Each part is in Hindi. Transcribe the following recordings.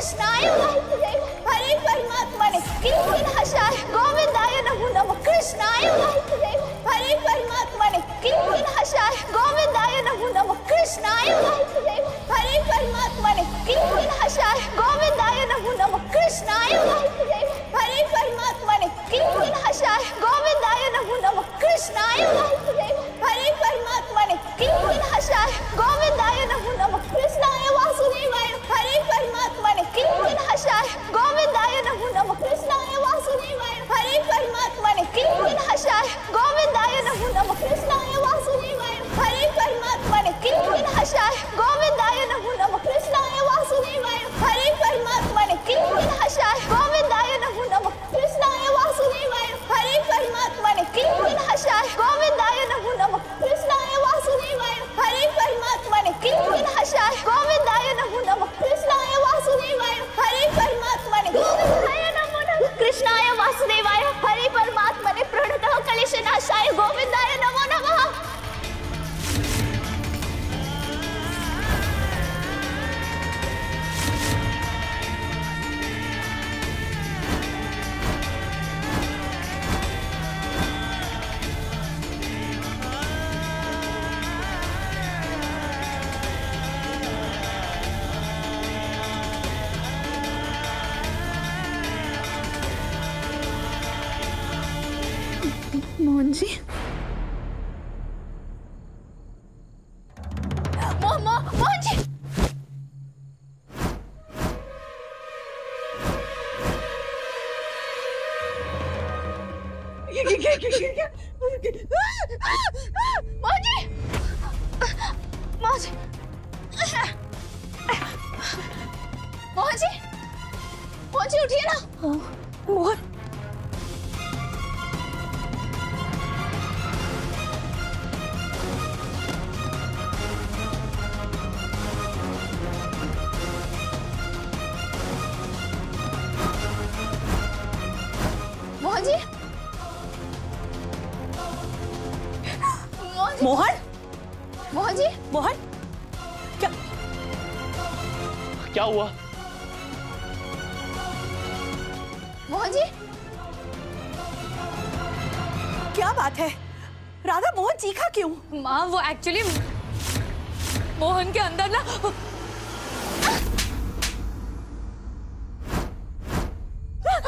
कृष्णाय वासुदेवाय हरे परमात्मने किं विनाशाय गोविंदाय नमो नमः कृष्णाय वासुदेवाय हरे परमात्मने किं विनाशाय गोविंदाय नमो नमः कृष्णाय वासुदेवाय हरे परमात्मने किं विनाशाय गोविंदाय नमो नमः कृष्णाय वासुदेवाय हरे परमात्मने किं विनाशाय गोविंदाय नमो नमः कृष्णाय वासुदेवाय हरे परमात्मने किं विनाशाय गोविंदाय नमो नमः कृष्णाय वासुदेवाय हरे परमात्मने किं विनाशाय गोविंदाय नमो नमः कृष्णाय वासुदेवाय हरे परमात्मने किं विनाशाय गोविंदाय नमो नमः कृष्णाय वासुदेवाय हरे परमात्मने किं विनाशाय गोविंदाय नमो नमः कृष्णाय वासुदेवाय हरे परमात्मने किं विनाशाय गोविंदाय नमो नमः कृष्णाय वासुदेवाय हरे परमात्मने किं विनाशाय गोविंदाय नमो नमः कृष्णाय वासुदेवाय हरे परमात्मने किं विनाशाय गोविंदाय नमो नमः कृष्णाय वासुदेवाय हरे परमात्मने गोविंदाय नमो नमः कृष्णाय वासुदेवाय हरे परमात्मने प्रणतः क्लेशनाशाय गोविंदाय नमो नमः। मोहन जी मोहन जी मोहन जी उठिए ना। मोहन मोहन जी मोहन मोहन जी मोहन क्या हुआ? मोहन जी क्या बात है राधा? मोहन चीखा क्यों? माँ वो एक्चुअली मोहन के अंदर ना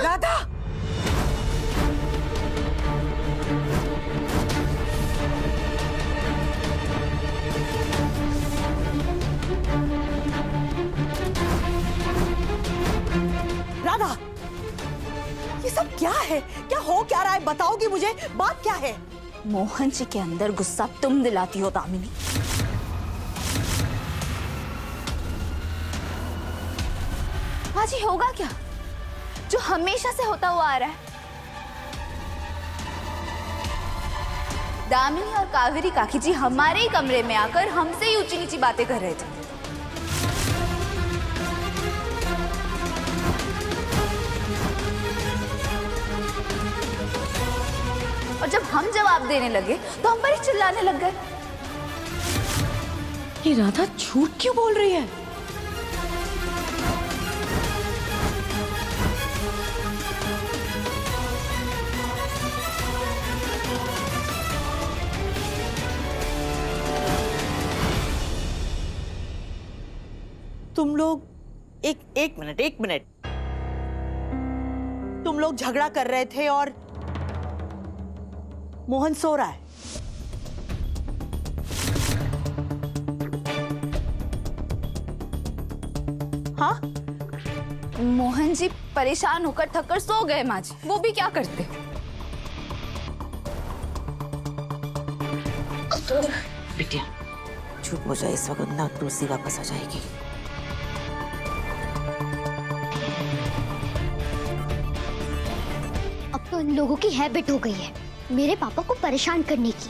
राधा राधा ये सब क्या है? क्या हो क्या रहा है? बताओगी मुझे? बात क्या है? मोहन जी के अंदर गुस्सा तुम दिलाती हो दामिनी। आज ये होगा क्या जो हमेशा से होता हुआ आ रहा है? दामिनी और कावेरी काकी जी हमारे ही कमरे में आकर हमसे ही ऊंची नीची बातें कर रहे थे। और जब हम जवाब देने लगे तो हम पर ही चिल्लाने लग गए। ये राधा झूठ क्यों बोल रही है? तुम लोग एक मिनट तुम लोग झगड़ा कर रहे थे और मोहन सो रहा है। हाँ मोहन जी परेशान होकर थककर सो गए माँ जी। वो भी क्या करते? बिटिया चुप हो जाए, इस वक्त ना तुलसी वापस आ जाएगी। अब तो इन लोगों की हैबिट हो गई है मेरे पापा को परेशान करने की।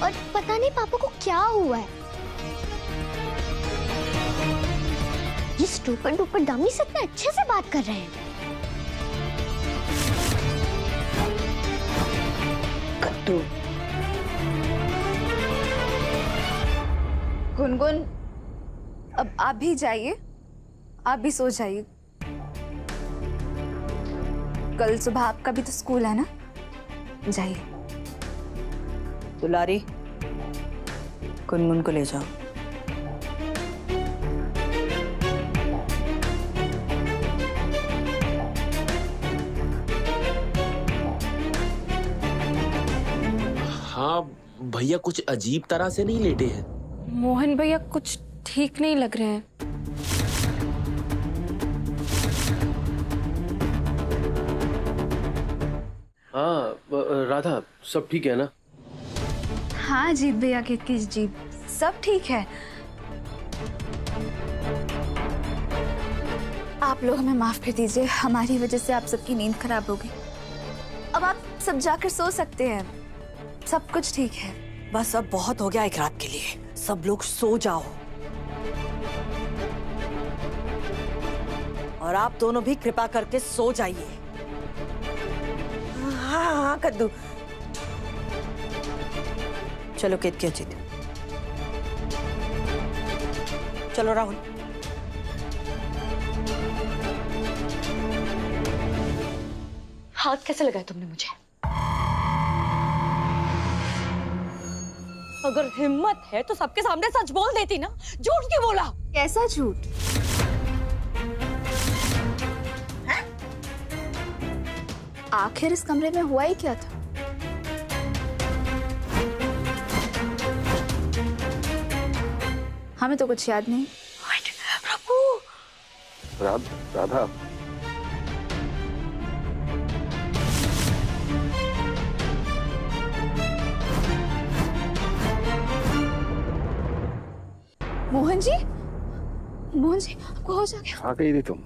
और पता नहीं पापा को क्या हुआ है। ये स्टूपिड डूपिड दामिनी से इतने अच्छे से बात कर रहे हैं। कद्दू कद्दू। गुनगुन, अब आप भी जाइए, आप भी सो जाइए। कल सुबह आपका भी तो स्कूल है ना, जाइए। दुलारी, गुनगुन को ले जाओ। हाँ भैया, कुछ अजीब तरह से नहीं लेटे हैं। मोहन भैया कुछ ठीक नहीं लग रहे हैं। हाँ राधा, सब ठीक है ना? हाँ जीत भैया की जीत, सब ठीक है। आप लोग हमें माफ कर दीजिए, हमारी वजह से आप सबकी नींद खराब हो गई। अब आप सब जाकर सो सकते हैं, सब कुछ ठीक है। बस अब बहुत हो गया एक रात के लिए, सब लोग सो जाओ। और आप दोनों भी कृपा करके सो जाइए। हाँ हाँ कद्दू, चलो केतकी अजीत, चलो राहुल। हाथ कैसे लगाया तुमने मुझे? अगर हिम्मत है तो सबके सामने सच बोल देती ना, झूठ क्यों बोला? कैसा झूठ? आखिर इस कमरे में हुआ ही क्या था? हमें तो कुछ याद नहीं। राधा, मोहन जी, आपको होश आ गया? आ गई थी तुम।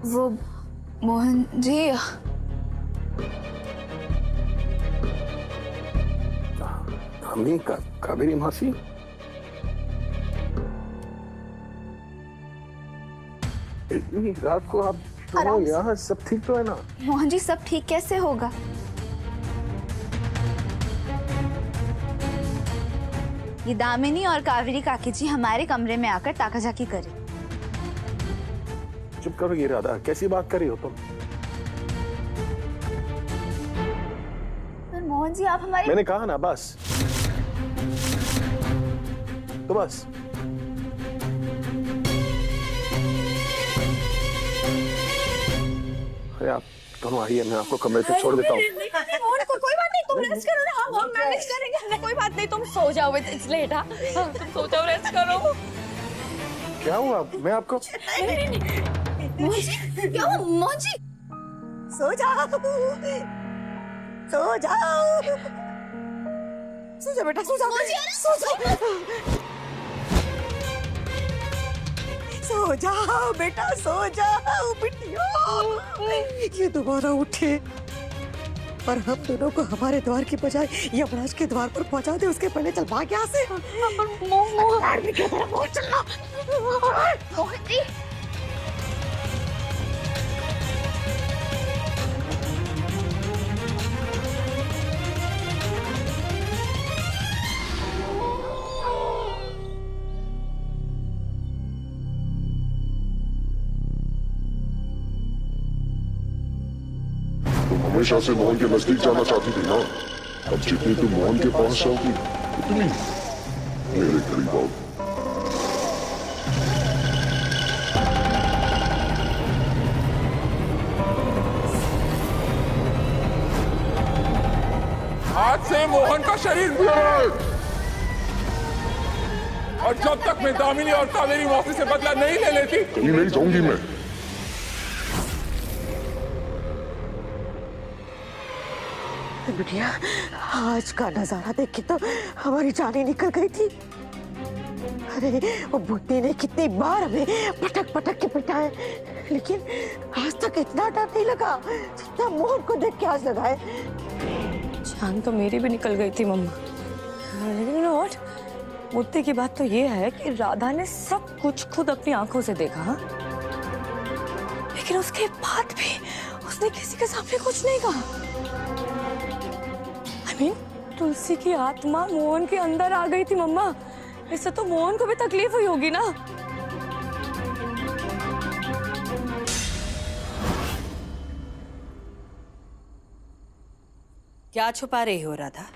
वो मोहन जी, हमें कावेरी मासी, इतनी रात को आप दोनों यहाँ, सब ठीक तो है ना? मोहन जी सब ठीक कैसे होगा? ये दामिनी और कावेरी काकी जी हमारे कमरे में आकर ताकाझाकी करे। चुप करो ये राधा, कैसी बात कर रही हो तुम? पर मोहन जी आप हमारे... मैंने कहा ना बस, तो बस। अरे आप दोनों आइए, मैं आपको कमरे से छोड़ देता हूँ। कोई बात नहीं, तुम रेस्ट करो ना, हम मैनेज करेंगे। कोई बात नहीं, तुम सो जाओ, इट्स लेट। हाँ तुम सो जाओ, रेस्ट करो। क्या हुआ? मैं आपको मोहन जी, क्या हुआ? मोहन जी सो जाओ, सो जाओ, सो जाओ बेटा, सो जाओ, सो जाओ, सो जाओ बेटा, सो जाओ बिटिया। ये दोबारा उठे और हम दोनों को हमारे द्वार की बजाय यमराज के द्वार पर पहुंचा दे, उसके पहले चल भाग यहाँ से। चलना। हमेशा से मोहन के नजदीक जाना चाहती थी ना, अब जितनी तुम मोहन के पास जाओगी उतनी मेरे करीब आओ। आज से मोहन का शरीर और जब तक मैं दामिनी और कावेरी मौसी से बदला नहीं ले लेती, कहीं नहीं जाऊंगी मैं। बिटिया, आज का नजारा देख के तो हमारी जान ही निकल गई थी। अरे वो भूतनी ने कितनी बार हमें पटक पटक के पिटाए, लेकिन आज तक इतना डर नहीं लगा जितना मोहन को देख के आज लगा है। जान तो मेरी भी निकल गई थी मम्मा, लेकिन व्हाट, मुद्दे की बात तो ये है कि राधा ने सब कुछ खुद अपनी आंखों से देखा। लेकिन उसके बाद भी उसने किसी के सामने कुछ नहीं कहा। I mean, तुलसी की आत्मा मोहन के अंदर आ गई थी मम्मा। इससे तो मोहन को भी तकलीफ हुई होगी ना। क्या छुपा रही हो राधा?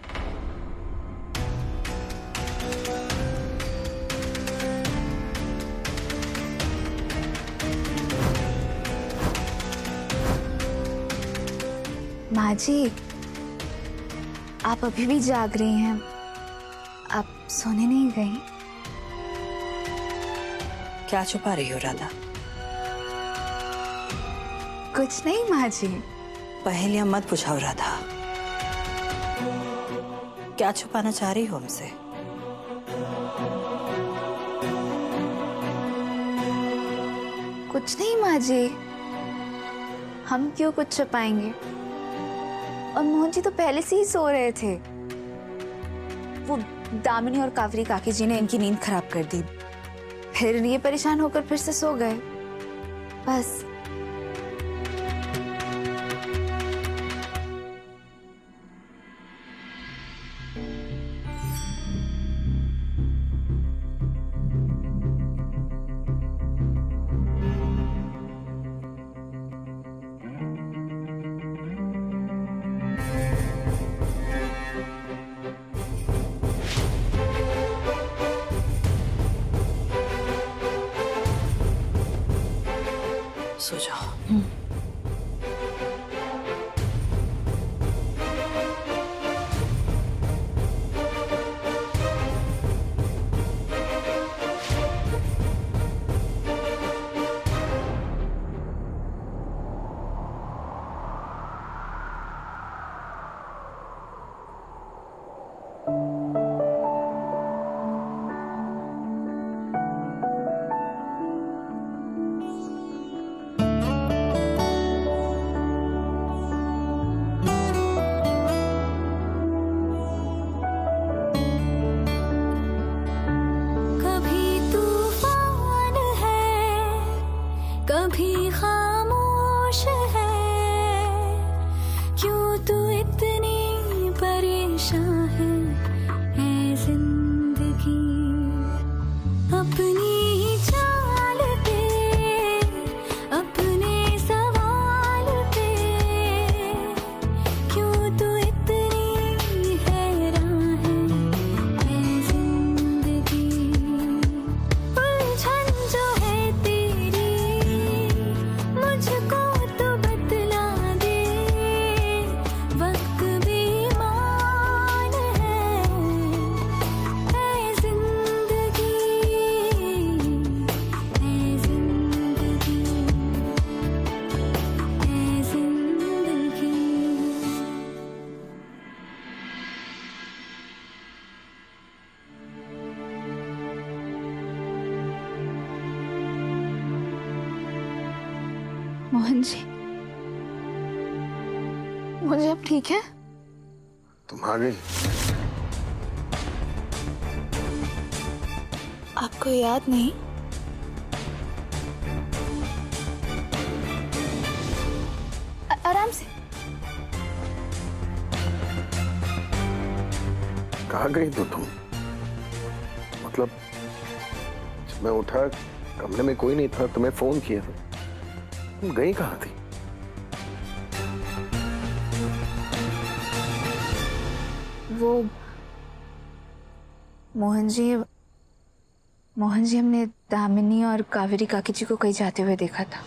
माँ जी, आप अभी भी जाग रही हैं? आप सोने नहीं गई? क्या छुपा रही हो राधा? कुछ नहीं माँ जी। पहेलियां मत बुझाओ राधा। क्या छुपाना चाह रही हो हमसे? कुछ नहीं माँ जी, हम क्यों कुछ छुपाएंगे? और मोहन जी तो पहले से ही सो रहे थे। वो दामिनी और कावेरी काकी जी ने इनकी नींद खराब कर दी, फिर ये परेशान होकर फिर से सो गए, बस। सो जाओ। कभी खामोश है, क्यों तू इतनी परेशान है ऐ जिंदगी। अपनी ही चाल पे, अपने सवाल पे, क्यों तू इतनी हैरान है ऐ जिंदगी। उलझन जो है मुझको तो बतला दे, वक्त भी मान है जिंदगी, जिंदगी, जिंदगी। मोहन जी, मुझे अब ठीक है? तुम आ गई? आपको याद नहीं? आराम से। कहाँ गई तो तुम? मतलब जब मैं उठा कमरे में कोई नहीं था, तुम्हें फोन किया था, तुम गई कहाँ थी? वो मोहन जी हमने दामिनी और कावेरी काकी जी को कहीं जाते हुए देखा था,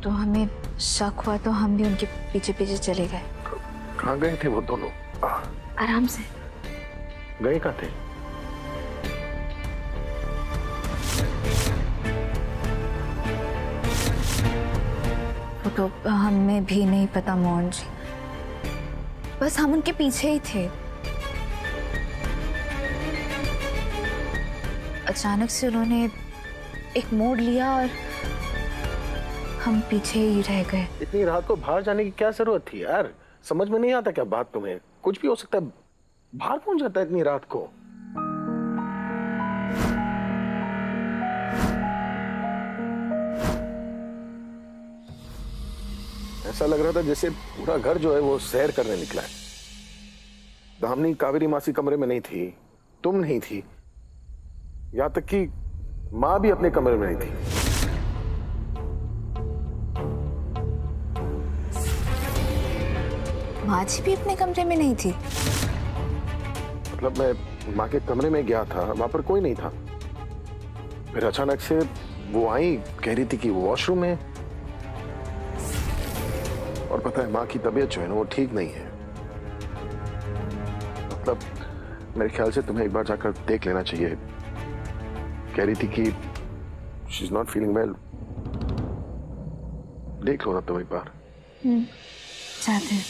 तो हमें शक हुआ, तो हम भी उनके पीछे पीछे चले गए। कहाँ गए थे वो दोनों? आराम से। गए कहाँ थे? वो तो हमें भी नहीं पता मोहन जी, बस हम उनके पीछे ही थे। अचानक से उन्होंने एक मोड़ लिया और हम पीछे ही रह गए। इतनी रात को बाहर जाने की क्या जरूरत थी यार? समझ में नहीं आता क्या बात तुम्हें? कुछ भी हो सकता है, बाहर कौन जाता है इतनी रात को? ऐसा लग रहा था जैसे पूरा घर जो है वो सैर करने निकला है। दामिनी कावेरी मासी कमरे में नहीं थी, तुम नहीं थी, यहां तक कि मां भी अपने कमरे में नहीं थी। माँ जी भी अपने कमरे में नहीं थी? मतलब मैं माँ के कमरे में गया था, वहां पर कोई नहीं था। फिर अचानक से वो आई, कह रही थी कि वो वॉशरूम में। और पता है माँ की तबीयत जो है ना वो ठीक नहीं है। मतलब मेरे ख्याल से तुम्हें एक बार जाकर देख लेना चाहिए। कह रही थी कि she is not feeling well. देख लो ना तुम एक बार। जाते हैं।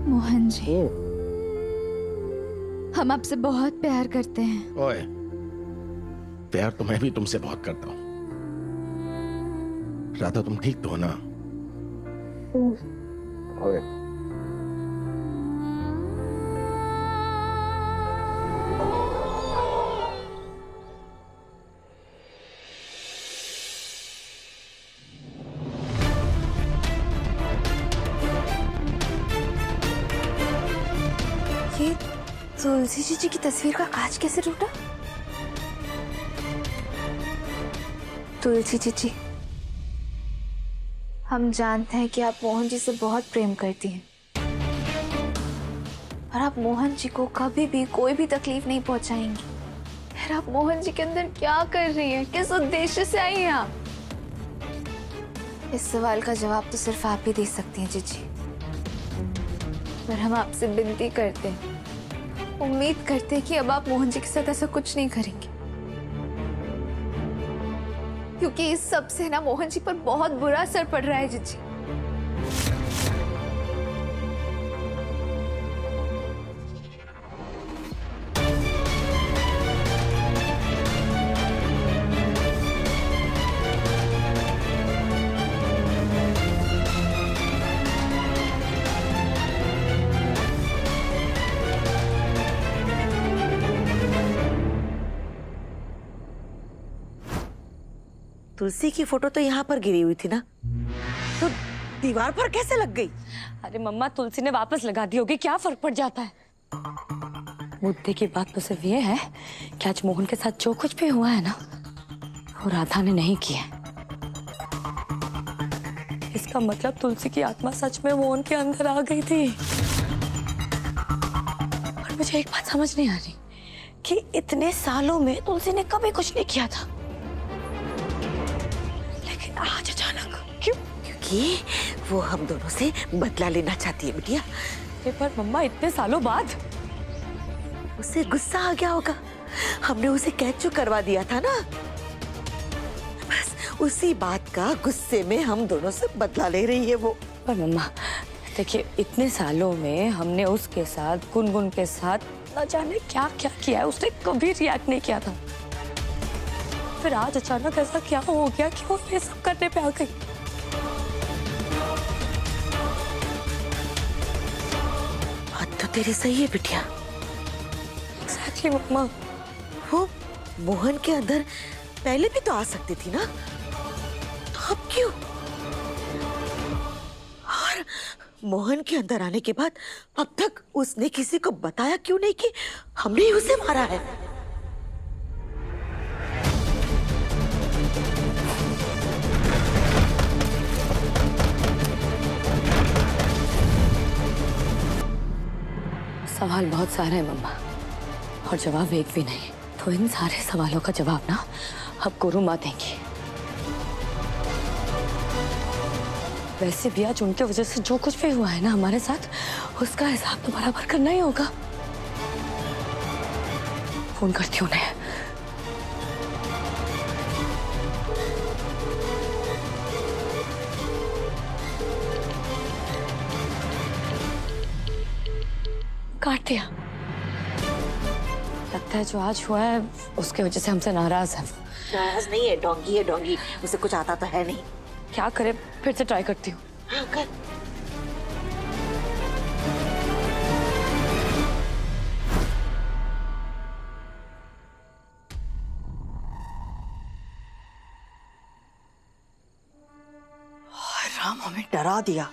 मोहन जी, हम आपसे बहुत प्यार करते हैं। ओए, प्यार तो मैं भी तुमसे बहुत करता हूँ। राधा तुम ठीक तो हो ना? ओए। ये तुलसी जी की तस्वीर का कांच कैसे टूटा? तुलसी जी, हम जानते हैं कि आप मोहन जी से बहुत प्रेम करती हैं और आप मोहन जी को कभी भी कोई भी तकलीफ नहीं पहुंचाएंगी। फिर आप मोहन जी के अंदर क्या कर रही हैं? किस उद्देश्य से आई हैं आप? इस सवाल का जवाब तो सिर्फ आप ही दे सकती हैं जीजी। पर हम आपसे विनती करते हैं, उम्मीद करते हैं कि अब आप मोहन जी के साथ ऐसा कुछ नहीं करेंगे, क्योंकि इस सब से ना मोहन जी पर बहुत बुरा असर पड़ रहा है जीजी। तुलसी की फोटो तो यहाँ पर गिरी हुई थी ना, तो दीवार पर कैसे लग गई? अरे मम्मा, तुलसी ने वापस लगा दी होगी, क्या फर्क पड़ जाता है? मुद्दे की बात तो सिर्फ ये है कि आज मोहन के साथ जो कुछ भी हुआ है ना, वो राधा ने नहीं किया। इसका मतलब तुलसी की आत्मा सच में मोहन के अंदर आ गई थी। और मुझे एक बात समझ नहीं आ रही कि इतने सालों में तुलसी ने कभी कुछ नहीं किया था, आज अचानक क्यों? क्योंकि वो हम दोनों से बदला लेना चाहती है बिटिया। पर मम्मा, इतने सालों बाद उसे गुस्सा आ गया होगा, हमने उसे कैद करवा दिया था ना, बस उसी बात का गुस्से में हम दोनों से बदला ले रही है वो। पर मम्मा देखिए, इतने सालों में हमने उसके साथ, गुनगुन के साथ न जाने क्या क्या किया है, उसने कभी रिएक्ट नहीं किया था। फिर आज अचानक ऐसा क्या हो गया कि वो ये सब करने पे आ गई? बात तो तेरी सही है बिटिया। एक्जेक्टली मम्मा। वो मोहन के अंदर पहले भी तो आ सकती थी ना, तो अब क्यों? और मोहन के अंदर आने के बाद अब तक उसने किसी को बताया क्यों नहीं कि हमने ही उसे मारा है? सवाल बहुत सारे हैं मम्मा, और जवाब एक भी नहीं। तो इन सारे सवालों का जवाब ना अब गुरु माँ देंगी। वैसे भी आज उनके वजह से जो कुछ भी हुआ है ना हमारे साथ, उसका हिसाब तो बराबर करना ही होगा। फोन करती हूँ उन्हें। काट दिया। लगता है जो आज हुआ है उसके वजह से हमसे नाराज है। नाराज नहीं है, डोंगी है डोंगी, उसे कुछ आता तो है नहीं। क्या करे, फिर से ट्राई करती हूँ। अंकल राम, हमें डरा दिया।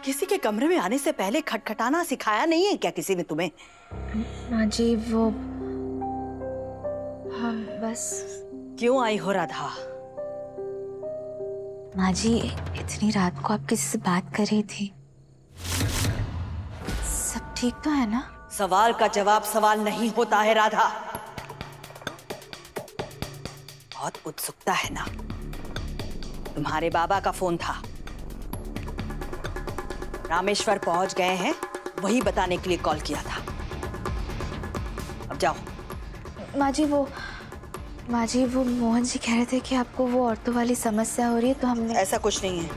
किसी के कमरे में आने से पहले खटखटाना सिखाया नहीं है क्या किसी ने तुम्हें? माँ जी वो हम बस। क्यों आई हो राधा? माँ जी इतनी रात को आप किसी से बात कर रही थी, सब ठीक तो है ना? सवाल का जवाब सवाल नहीं होता है राधा। बहुत उत्सुकता है ना? तुम्हारे बाबा का फोन था, रामेश्वर पहुंच गए हैं, वही बताने के लिए कॉल किया था। अब जाओ। माँ जी वो मोहन जी कह रहे थे कि आपको वो औरतों वाली समस्या हो रही है, तो हमने। ऐसा कुछ नहीं है।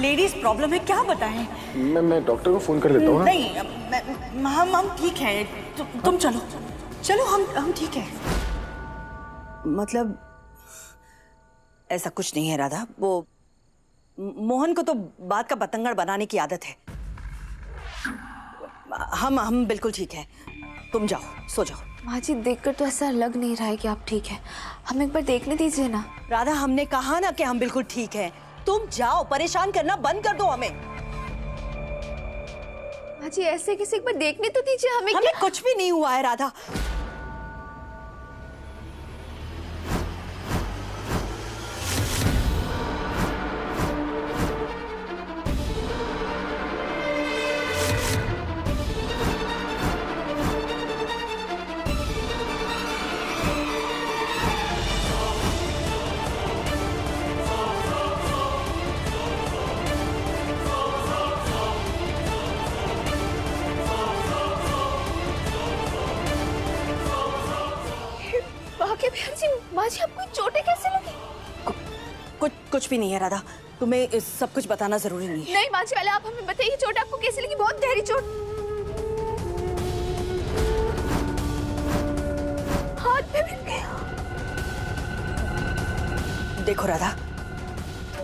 लेडीज प्रॉब्लम है, क्या बताएं? मैं डॉक्टर को फोन कर लेता हूँ। नहीं, हम ठीक है। तुम चलो चलो, हम ठीक है। मतलब ऐसा कुछ नहीं है राधा। वो मोहन को तो बात का बतंगड़ बनाने की आदत है। हम बिल्कुल ठीक है। तुम जाओ, सो जाओ। माँ जी देखकर तो ऐसा लग नहीं रहा है कि आप ठीक हैं। हम एक बार देखने दीजिए ना। राधा, हमने कहा ना कि हम बिल्कुल ठीक हैं। तुम जाओ, परेशान करना बंद कर दो हमें। माँ जी ऐसे किसी एक बार देखने तो दीजिए हमें। कुछ भी नहीं हुआ है राधा। माँ जी आपको चोटें कैसे लगी? कुछ भी नहीं है राधा। तुम्हें सब कुछ बताना जरूरी नहीं है। नहीं माँ जी, पहले आप हमें बताइए चोट आपको कैसे लगी? बहुत गहरी चोट। हाथ पे मिल गया। देखो राधा,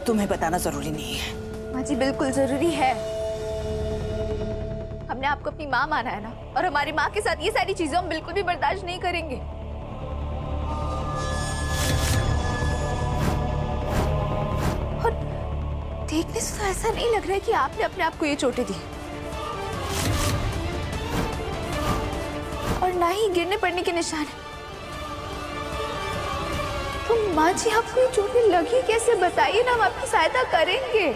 तुम्हें बताना जरूरी नहीं है। माँ जी बिल्कुल जरूरी है। हमने आपको अपनी माँ माना है ना, और हमारी माँ के साथ ये सारी चीजें हम बिल्कुल भी बर्दाश्त नहीं करेंगे। देखने से तो ऐसा नहीं लग रहा है कि आपने अपने आप को ये चोटें दी, और ना ही गिरने पड़ने के निशान है। तो माँ जी आपको ये चोटें लगी कैसे? बताइए ना, हम आपकी सहायता करेंगे।